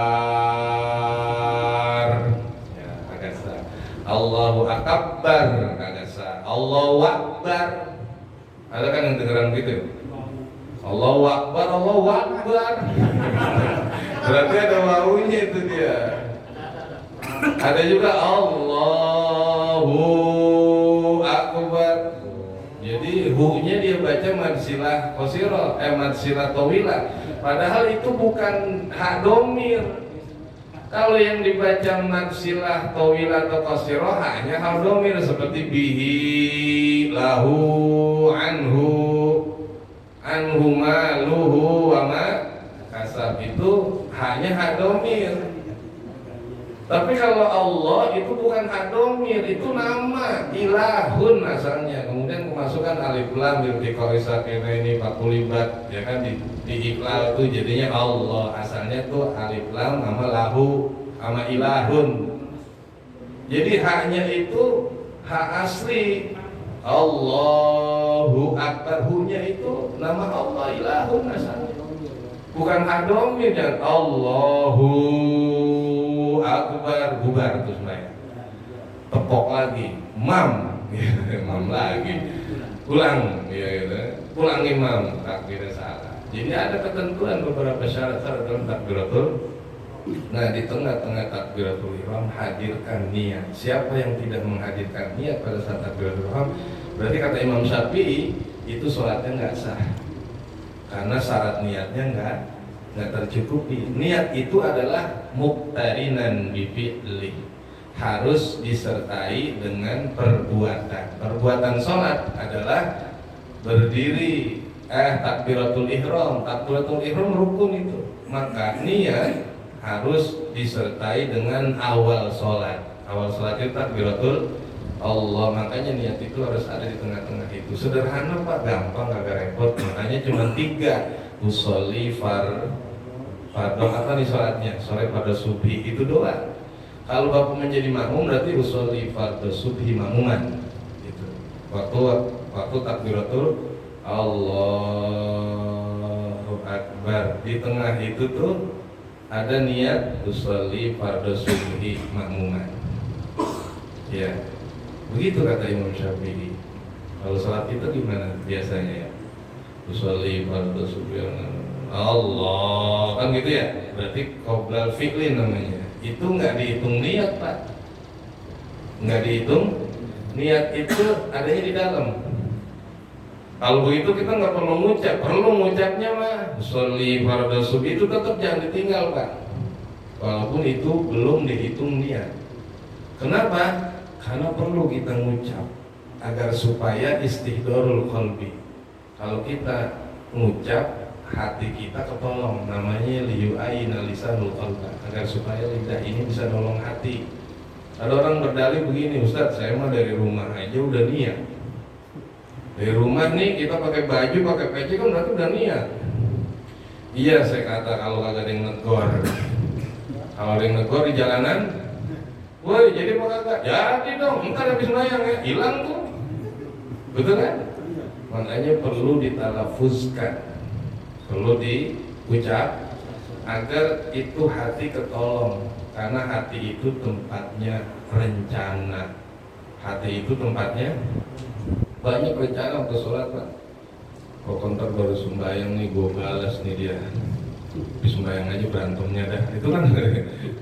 ya kagak sah. Allahu Akbar, kagak sah. Allahu Akbar, ada kan yang dengeran gitu. Allahu Akbar, Allahu Akbar. Berarti ada wawunya itu dia. Ada juga Allahu Akbar. Jadi hu-nya dia baca madsilah qasirah, madsilah tawilah. Padahal itu bukan hak domir. Kalau yang dibaca madsilah tawilah atau qasirah hanya hak domir, seperti bihi, lahu, anhu maluhu wa ma kasab, itu hanya hak domir. Tapi kalau Allah itu bukan hak domir, itu nama ilahun asalnya. Kemudian kemasukan alif lam iltiqai sakinaini faqulibat, ya kan di iklal itu jadinya Allah. Asalnya tuh alif lam sama lahu sama ilahun. Jadi haknya itu hak asli. Allahu Akbar, hunya itu nama Allah, ilahun asalnya. Bukan hak domir, dan Allahu Akbar, bubar terus main. Tepok lagi, mam, mam lagi, ulang, ya gitu. Pulang imam, takbirnya salah. Jadi ada ketentuan beberapa syarat-syarat dalam takbiratul. Nah, di tengah-tengah takbiratul ihram hadirkan niat. Siapa yang tidak menghadirkan niat pada saat takbiratul ihram, berarti kata Imam Syafi'i itu sholatnya nggak sah. Karena syarat niatnya nggak tercukupi. Niat itu adalah muqtarinan bi fi'li, harus disertai dengan perbuatan. Perbuatan sholat adalah berdiri, takbiratul ihram. Takbiratul ihram rukun itu. Maka niat harus disertai dengan awal sholat. Awal sholat itu takbiratul Allah. Makanya niat itu harus ada di tengah-tengah itu. Sederhana Pak, gampang, agak repot. Makanya cuma 3. Usolli fardu apa nih sholatnya? Sore pada subhi, itu doa. Kalau Bapak menjadi makmum berarti usolli fardu subhi makmuman. Gitu. Waktu takbiratul Allahu Akbar, di tengah itu tuh ada niat usolli fardu subhi makmuman. Ya. Begitu kata Imam Syafi'i. Kalau sholat itu gimana biasanya ya? Usolli fardu subhi Allah, kan gitu ya. Berarti qoblal fi'li namanya. Itu nggak dihitung niat Pak. Nggak dihitung niat, itu adanya di dalam. Kalau begitu kita nggak perlu ngucap. Perlu ngucapnya mah usolli fardu subhi, itu tetap jangan ditinggal Pak. Walaupun itu belum dihitung niat. Kenapa? Karena perlu kita ngucap agar supaya istihdorul qalbi. Kalau kita ngucap, hati kita ketolong, namanya liyu'ayna lisanul qalba, agar supaya lidah ini bisa nolong hati. Ada orang berdalih begini, Ustaz, saya mah dari rumah aja udah niat. Dari rumah nih kita pakai baju, pakai peci kan berarti udah niat. Iya, saya kata kalau kagak ada yang negor. Kalau ada yang negor di jalanan, woi, jadi apa kagak? Jadi dong, ntar habis mayang ya, hilang tuh. Betul kan? Makanya perlu ditalafuzkan, perlu diucap agar itu hati ketolong. Karena hati itu tempatnya rencana. Hati itu tempatnya banyak rencana untuk sholat Pak. Kok kontak baru sembahyang nih, gue balas nih dia. Di sembahyang aja berantemnya dah. Itu kan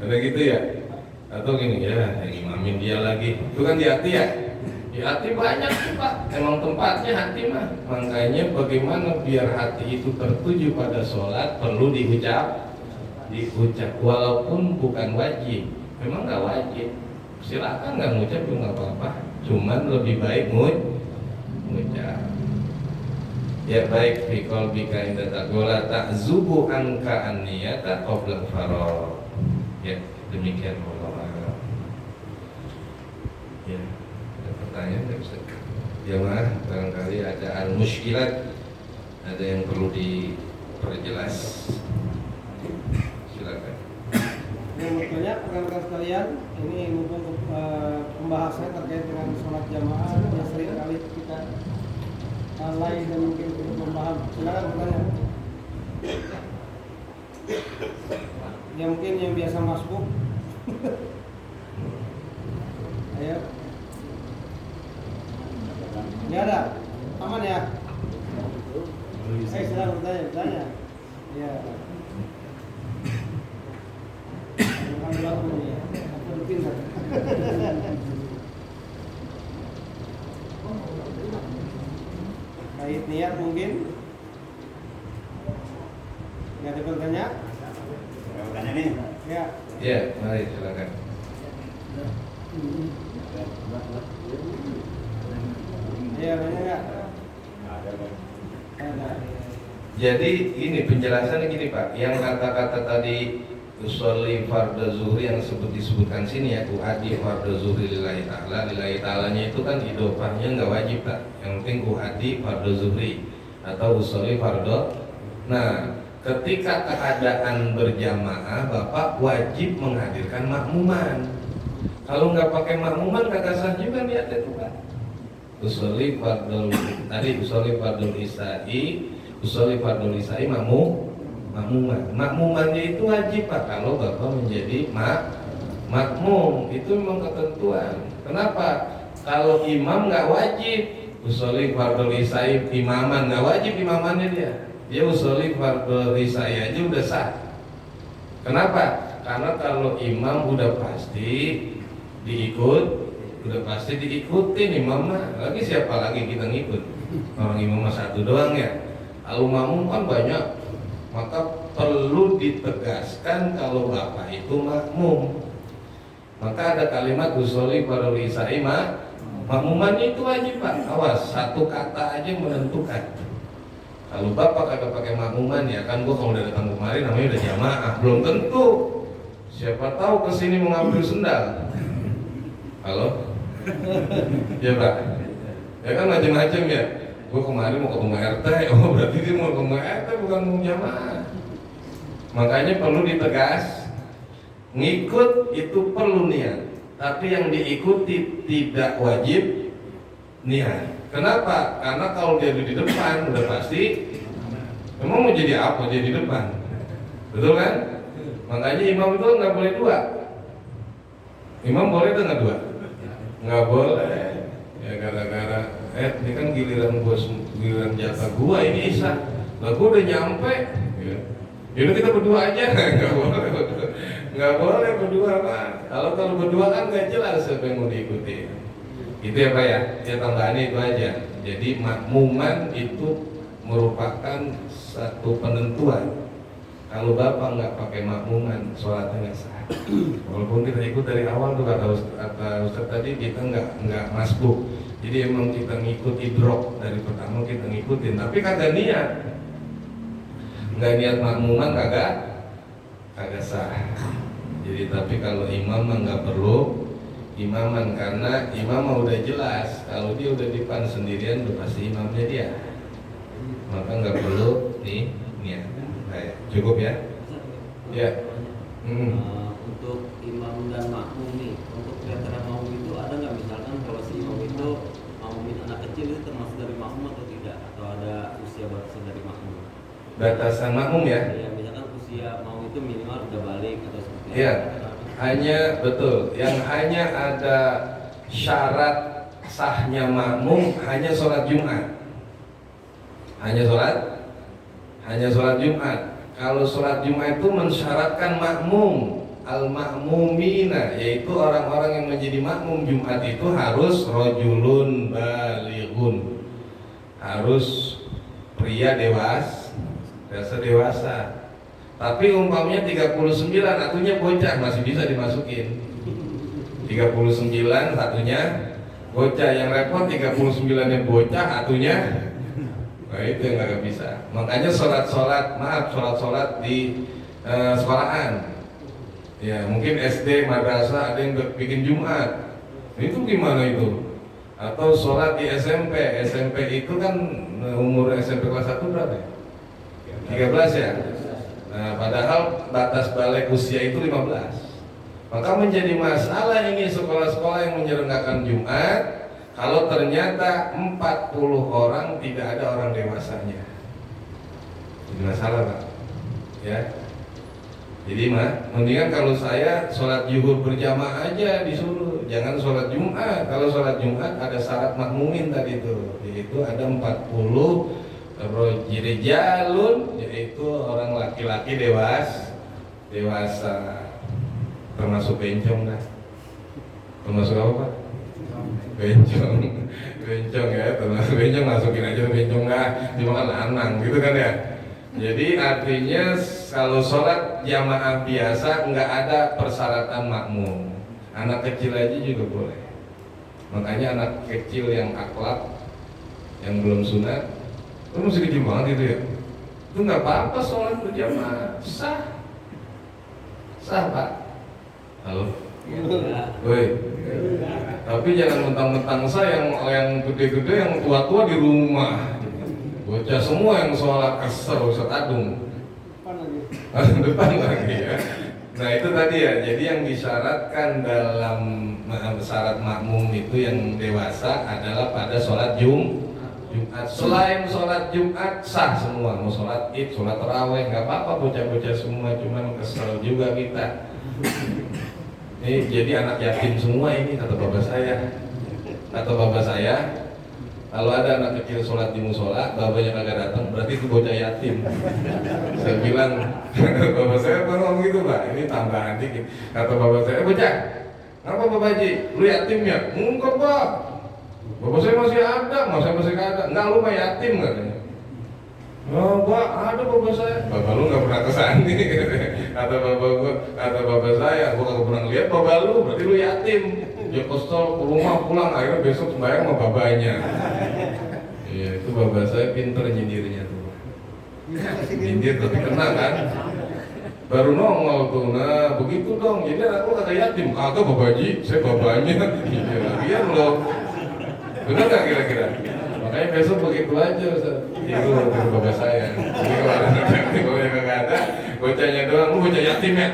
ada gitu ya. Atau gini ya, imamin dia lagi. Itu kan di hati ya. Di hati banyak sih Pak. Emang tempatnya hati mah. Makanya bagaimana biar hati itu tertuju pada sholat, perlu diucap. Walaupun bukan wajib. Memang nggak wajib. Silakan nggak ngucap juga nggak apa-apa. Cuman lebih baik ngucap. Ya baik fi qalbika inda taqwa ta'zubu anka an-niyata qabla faragh. Ya, demikian Allah. Ya, ada pertanyaan enggak Ustaz? Jamaah barangkali ada al-muskilat, ada yang perlu diperjelas. Silakan. Yang bertanya rekan-rekan sekalian, ini mumpung pembahasannya terkait dengan sholat jamaah yang sering kali kita lalai dan mungkin tidak memaham. Silakan bertanya. Ya mungkin yang biasa masbuk. Ayo. Nggak ada, aman ya? Silakan bertanya. Ya. Kait niat mungkin. Nggak ada bertanya? Bertanya nih. Ya. Ya, mari silakan. Ya, banyak nggak? Ada. Jadi ini penjelasannya gini Pak, yang kata-kata tadi usolli fardhu zuhri yang disebutkan sini ya, uadi fardhu zuhri lillahi ta'alanya itu kan idofahnya nggak wajib Pak. Yang penting uadi fardhu zuhri atau usolli fardhu. Nah, ketika keadaan berjamaah Bapak wajib menghadirkan makmuman. Kalau nggak pakai makmuman kagak sah juga niatnya itu Pak. Usolli fardhu tadi usolli fardhu isai makmumannya itu wajib Pak kalau Bapak menjadi makmum, itu memang ketentuan. Kenapa? Kalau imam nggak wajib usolli fardhu isai imaman, nggak wajib imamannya dia usolli fardhu isai aja udah sah. Kenapa? Karena kalau imam udah pasti diikutin imam mah, lagi siapa lagi kita ngikut? Orang imam satu doang ya. Kalau makmum kan banyak, maka perlu ditegaskan kalau Bapak itu makmum. Maka ada kalimat usolli fardhu isai makmumannya itu wajib Pak. Awas, satu kata aja menentukan. Kalau Bapak kagak pakai makmuman ya kan, gua kalau udah datang kemarin namanya udah jamaah, belum tentu. Siapa tahu kesini mau ngambil sendal. Halo? Ya Pak. Ya kan macam-macam ya. Gue kemarin mau ketemu RT, oh berarti dia mau ketemu RT bukan mau jamaah. Makanya perlu ditegas, ngikut itu perlu niat, tapi yang diikuti tidak wajib niat. Kenapa? Karena kalau dia di depan udah pasti, memang mau jadi apa dia di depan, betul kan? Makanya imam itu nggak boleh dua. Imam boleh atau nggak dua? Nggak boleh. Ya gara-gara ini kan giliran jatah gua ini Isa. Lah gua udah nyampe. Ya. Yaudah kita berdua aja. Nggak boleh berdua Pak. Kalau berdua kan nggak jelas siapa yang mau diikuti. Itu ya Pak ya. Ya tambahannya itu aja. Jadi makmuman itu merupakan satu penentuan. Kalau Bapak nggak pakai makmuman, sholatnya nggak sah. Walaupun kita ikut dari awal tuh kata Ustaz tadi kita nggak masbuk. Jadi emang kita ngikut idrok dari pertama kita ngikutin, tapi kagak niat. Nggak niat makmuman kagak sah. Jadi tapi kalau imam mah nggak perlu imaman karena imam mah udah jelas kalau dia udah di depan sendirian udah pasti imamnya dia. Maka nggak perlu niat. Baik, cukup ya? Ya. Untuk imam dan makmum nih, untuk kriteria makmum itu ada nggak misalkan kalau si imam itu makmumin anak kecil itu termasuk dari makmum atau tidak? Atau ada usia batasan dari makmum? Batasan makmum ya? Ya, misalkan usia makmum itu minimal udah balik atau seperti apa? Iya. Hanya betul, yang hanya ada syarat sahnya makmum hanya sholat Jumat. Hanya sholat Jumat. Kalau sholat Jumat itu mensyaratkan makmum, al-makmumina, yaitu orang-orang yang menjadi makmum Jumat itu harus rojulun balighun, harus pria dewasa. Tapi umpamanya 39 satunya bocah masih bisa dimasukin. 39 satunya bocah, yang repot 39 nya bocah satunya Nah itu yang nggak bisa. Makanya sholat di sekolahan. Ya mungkin SD, madrasah ada yang bikin Jumat. Itu gimana itu? Atau sholat di SMP itu kan umur SMP kelas 1 berapa ya? 13 ya? Nah padahal batas balik usia itu 15. Maka menjadi masalah ini sekolah-sekolah yang menyelenggarakan Jumat kalau ternyata 40 orang tidak ada orang dewasanya. Jadi masalah Pak. Ya. Jadi mendingan kalau saya sholat zuhur berjamaah aja disuruh, jangan sholat Jumat. Kalau sholat Jumat ada syarat makmumin tadi itu, yaitu ada 40 rijalun, yaitu orang laki-laki dewasa, termasuk bencong dah. Termasuk apa Pak? Bencong ya, termasuk bencong, masukin aja bencong dah, cuma kan lanang gitu kan ya. Jadi artinya kalau sholat jamaah biasa nggak ada persyaratan makmum. Anak kecil aja juga boleh. Makanya anak kecil yang akhlak, yang belum sunat, itu masih kecil banget itu ya. Itu nggak apa-apa sholat berjamaah, sah Pak. Halo. Woi. Tapi jangan mentang-mentang saya yang gede-gede, yang tua-tua di rumah. Bocah semua yang sholat kesel, Ustaz Adung. Depan lagi ya. Nah itu tadi ya. Jadi yang disyaratkan dalam syarat makmum itu yang dewasa adalah pada sholat Jumat. Selain sholat Jumat sah semua. Mau sholat Id, sholat tarawih, nggak apa-apa bocah-bocah semua. Cuman kesel juga kita. Ini jadi anak yatim semua ini kata bapak saya. Kalau ada anak kecil sholat di musola, bapaknya kagak datang, berarti itu bocah yatim. Saya bilang, bapak saya ngomong gitu Pak, ini tambahan dikit. Kata bapak saya, bocah, ngapa Bapak Haji? Lu yatim ya? Enggak Pak, bapak saya masih ada, masih ada. Enggak, lu mah yatim katanya. Oh Pak, ada bapak saya. Bapak lu nggak pernah kesani. Kata bapak saya, gua kagak pernah lihat bapak lu, berarti lu yatim. Dia kesel ke rumah pulang, akhirnya besok sembahyang sama babanya. Iya, itu bapak saya pinter nyindirnya tuh. Nyindir tapi kena kan. Baru nongol tuh, nah begitu dong. Jadi aku kata yatim, kagak Bapak Haji, saya babanya. Iya loh. Benar nggak kira-kira? Makanya besok begitu aja Ustaz. Itu dari bapak saya. Jadi kalau ada yatim, kalau yang nggak ada, bocahnya doang, lu bocah yatim ya?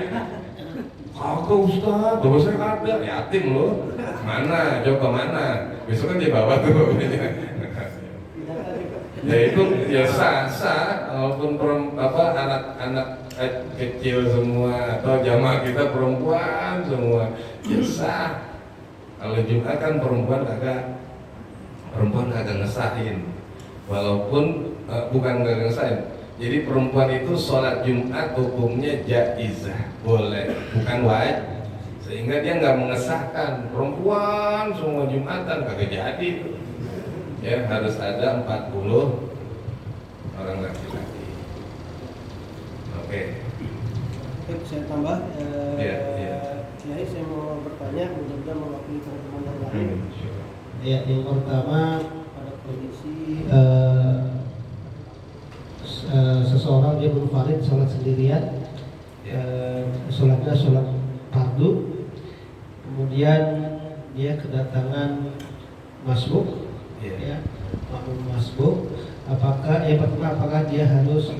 Kagak Ustaz, bapak saya ada, yatim loh. Mana? Coba mana? Besok kan dia bawa tuh bapaknya. Ya itu ya sah, walaupun anak-anak kecil semua atau jamaah kita perempuan semua, ya sah. Kalau Jumat kan perempuan agak ngesahin, walaupun bukan agak ngesahin. Jadi perempuan itu sholat Jumat hukumnya jaizah, boleh, bukan wajib. Sehingga dia nggak mengesahkan perempuan semua Jumatan, kagak jadi itu. Ya harus ada 40 orang laki-laki. Oke. Baik, saya tambah. Iya. Kiai, saya mau bertanya, mudah-mudahan mewakili teman-teman yang lain. Ya, yang pertama pada kondisi seseorang dia munfarid sholat sendirian, sholatnya sholat fardu, kemudian dia kedatangan masbuk, ya, makmum masbuk. Apakah dia harus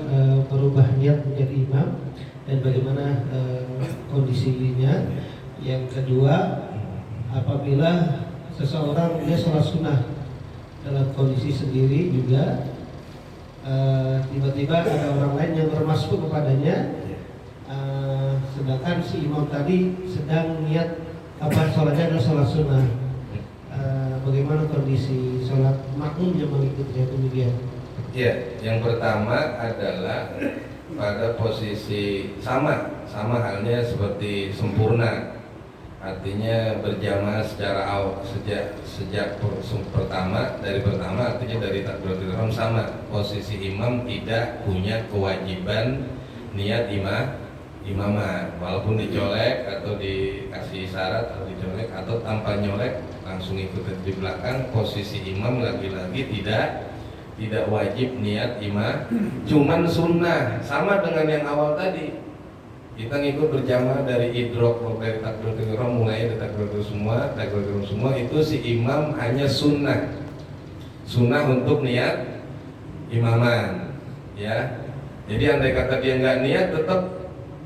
berubah niat menjadi imam dan bagaimana kondisinya? Yang kedua, apabila seseorang dia sholat sunnah dalam kondisi sendiri juga, tiba-tiba ada orang lain yang bermasbuk kepadanya, sedangkan si imam tadi sedang niat sholatnya adalah sholat sunnah. Bagaimana kondisi sholat makmum yang mengikutinya demikian? Ya, yang pertama adalah pada posisi sama halnya seperti sempurna. Artinya berjamaah secara sejak pertama artinya dari takbiratul ihram sama. Posisi imam tidak punya kewajiban niat imamah, walaupun dicolek atau dikasih syarat atau dicolek atau tanpa nyolek langsung ikut di belakang. Posisi imam lagi-lagi tidak tidak wajib niat imam, cuman sunnah. Sama dengan yang awal tadi, kita ngikut berjamaah dari idrok, dari takbiratul ihram, mulai dari takbiratul semua itu si imam hanya sunnah untuk niat imaman, ya. Jadi andai kata dia nggak niat, tetap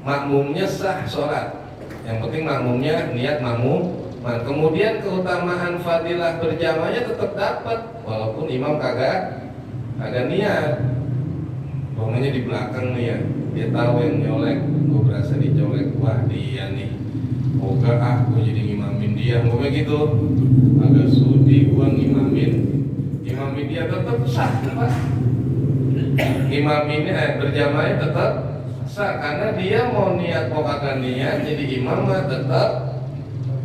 makmumnya sah sholat. Yang penting makmumnya niat makmum. Nah, kemudian keutamaan fadilah berjamaahnya tetap dapat, walaupun imam kagak niat. Pokoknya di belakang nih ya, dia tahu yang nyolek, gue berasa dicolek, wah dia nih, moga gue jadi ngimamin dia, moga gitu. Agak sudi gue ngimamin dia tetap sah, Pak. Imaminnya berjamaahnya tetap sah karena dia mau niat mau kagak niat, jadi imam tetap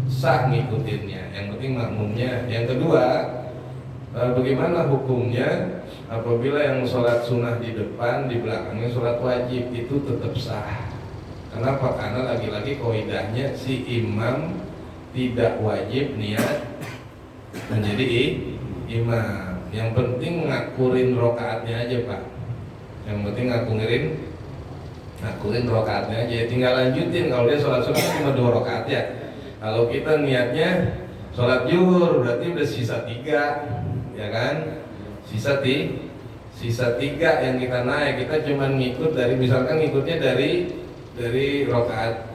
sah ngikutinnya. Yang penting makmumnya. Yang kedua, bagaimana hukumnya apabila yang sholat sunnah di depan, di belakangnya sholat wajib, itu tetap sah. Kenapa? Karena lagi-lagi kaidahnya si imam tidak wajib niat menjadi imam. Yang penting ngakurin rokaatnya aja, Pak. Yang penting ngakurin rokaatnya aja. Tinggal lanjutin. Kalau dia sholat sunnah cuma 2 rokaat ya. Kalau kita niatnya sholat zuhur, berarti udah sisa 3, ya kan? Sisa 3 yang kita naik. Kita cuma ngikut dari, misalkan ngikutnya dari rokaat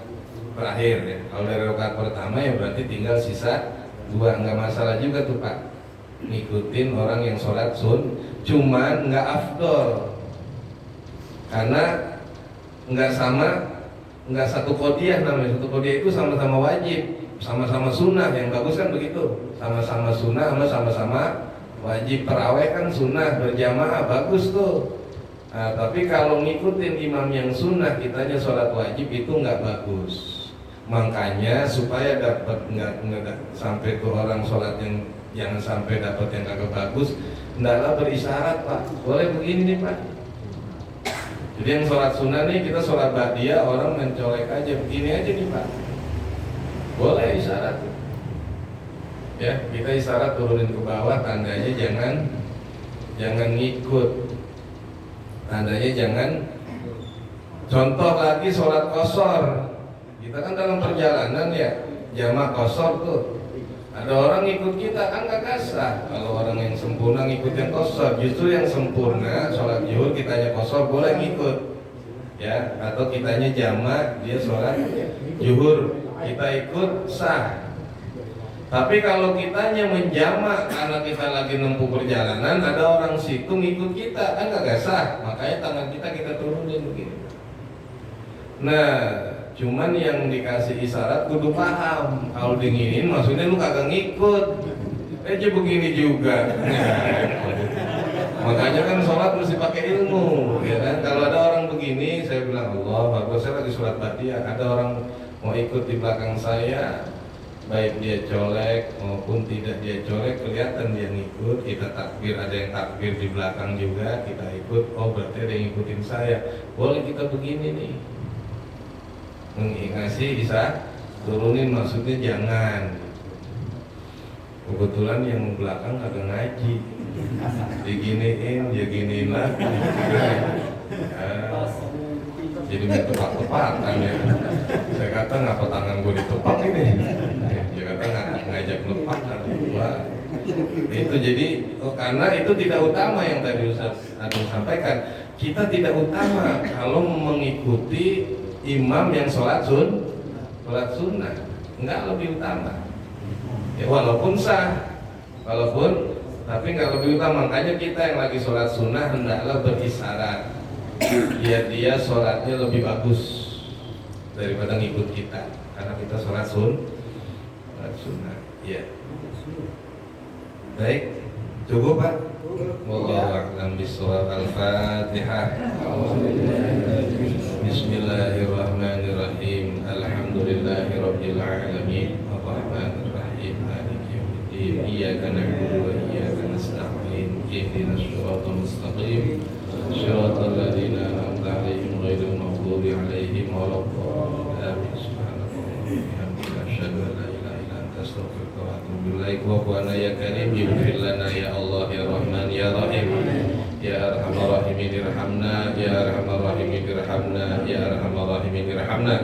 terakhir ya. Kalau dari rokaat pertama ya berarti tinggal sisa 2, nggak masalah juga tuh, Pak. Ngikutin orang yang sholat cuman nggak afdol karena nggak satu qodiyah namanya. Satu qodiyah itu sama-sama wajib, sama-sama sunnah. Yang bagus kan begitu, sama-sama sunnah sama-sama wajib. Tarawih kan sunnah berjamaah, bagus tuh. Nah, tapi kalau ngikutin imam yang sunnah, kitanya sholat wajib, itu nggak bagus. Makanya supaya dapat nggak sampai tuh orang sholat yang jangan sampai dapat yang kagak bagus, hendaklah berisyarat, Pak. Boleh begini nih, Pak. Jadi yang sholat sunnah nih, kita sholat ba'diyah, orang mencolek aja begini aja nih, Pak. Boleh isyarat. Ya, kita isyarat turunin ke bawah, tandanya jangan ngikut. Tandanya jangan. Contoh lagi sholat qashar. Kita kan dalam perjalanan ya, jamaah qashar tuh. Ada orang ngikut kita kan gak sah. Kalau orang yang sempurna ngikut yang qashar, justru yang sempurna sholat zuhur kitanya qashar boleh ngikut. Ya, atau kitanya jamaah, dia sholat zuhur, kita ikut sah. Tapi kalau kitanya menjamak karena kita lagi nempuh perjalanan, ada orang situ ngikut kita, kan gak sah. Makanya tangan kita turunin begini. Nah, cuman yang dikasih isyarat kudu paham. Kalau dinginin maksudnya lu kagak ngikut. Aja begini juga. Makanya kan sholat mesti pakai ilmu, ya kan? Kalau ada orang begini, saya bilang Allah, bagus, saya lagi sholat ba'diyah, ada orang mau ikut di belakang saya, baik dia colek maupun tidak dia colek, kelihatan dia ngikut. Kita takbir, ada yang takbir di belakang juga, kita ikut. Oh berarti ada yang ngikutin saya. Boleh kita begini nih, ngasih bisa turunin, maksudnya jangan. Kebetulan yang belakang agak ngaji, diginiin, dia giniin lagi. Jadi main tepak-tepakan ya. Saya kata ngapa tangan gue ditepak ini? Dia kata ngajak lepak kan. Itu jadi karena itu tidak utama yang tadi Ustaz Agung sampaikan. Kita tidak utama kalau mengikuti imam yang sholat sunnah, enggak lebih utama. Ya, walaupun sah, tapi enggak lebih utama. Makanya kita yang lagi sholat sunnah hendaklah berisyarat, biar dia sholatnya lebih bagus daripada ngikut kita, karena kita sholat sunnah. Ya. Baik, cukup Pak. Wallahu a'lam bishawab. Al-Fatihah. Bismillahirrahmanirrahim. Alhamdulillahirabbil alamin. Arrahmanir rahim. Maliki yaumiddin. Iyyaka na'budu wa iyyaka nasta'in. Ihdinas siratal mustaqim. Shiratal ladzina an'amta 'alaihim ghairil maghdubi 'alaihim waladdallin. Subhanallah. Bihamdika asyhadu an la ilaha illa anta astaghfiruka wa atubu ilaik. Wa qul ya karim ighfir lana ya Allah ya Rahman ya Rahim. rahimin irhamna ya arhamar rahimin irhamna ya arhamar rahimin irhamna.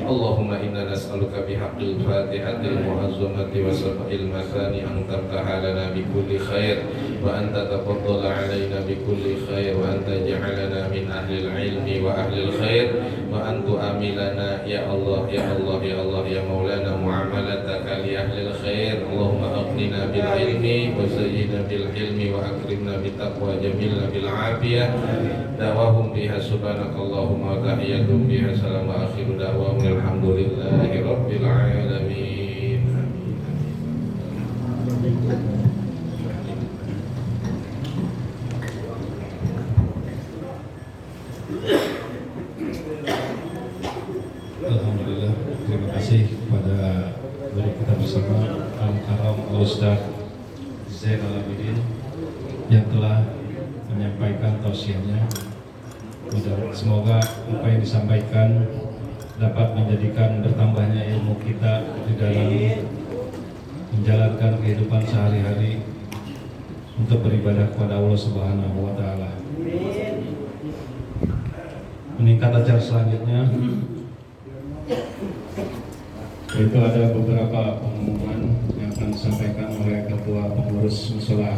Allahumma inna nas'aluka bihaqqil fatihatil mu'azzamati wa sab'il mathani an tamtaha lana bi kulli khair wa anta tafaddala alaina bi kulli khair wa anta ja'alana min ahlil ilmi wa ahlil khair wa antu amilana ya Allah ya Allah ya Allah ya maulana muamalataka li ahlil khair. Allahumma aqnina bil ilmi wa zayyina bil hilmi wa akrimna bit taqwa jamilna bil afiyah dawahum biha subhanakallahumma wa tahiyatum biha salam wa akhiru da'wahum alhamdulillahi rabbil alamin. Alhamdulillah, terima kasih kepada guru kita bersama Al-Mukarram Al-Ustaz Zainal Abidin yang telah menyampaikan tausiahnya. Semoga apa yang disampaikan dapat menjadikan bertambahnya ilmu kita di dalam menjalankan kehidupan sehari-hari untuk beribadah kepada Allah Subhanahu wa taala. Meningkat acara selanjutnya, yaitu ada beberapa pengumuman yang akan disampaikan oleh Ketua Pengurus Mushola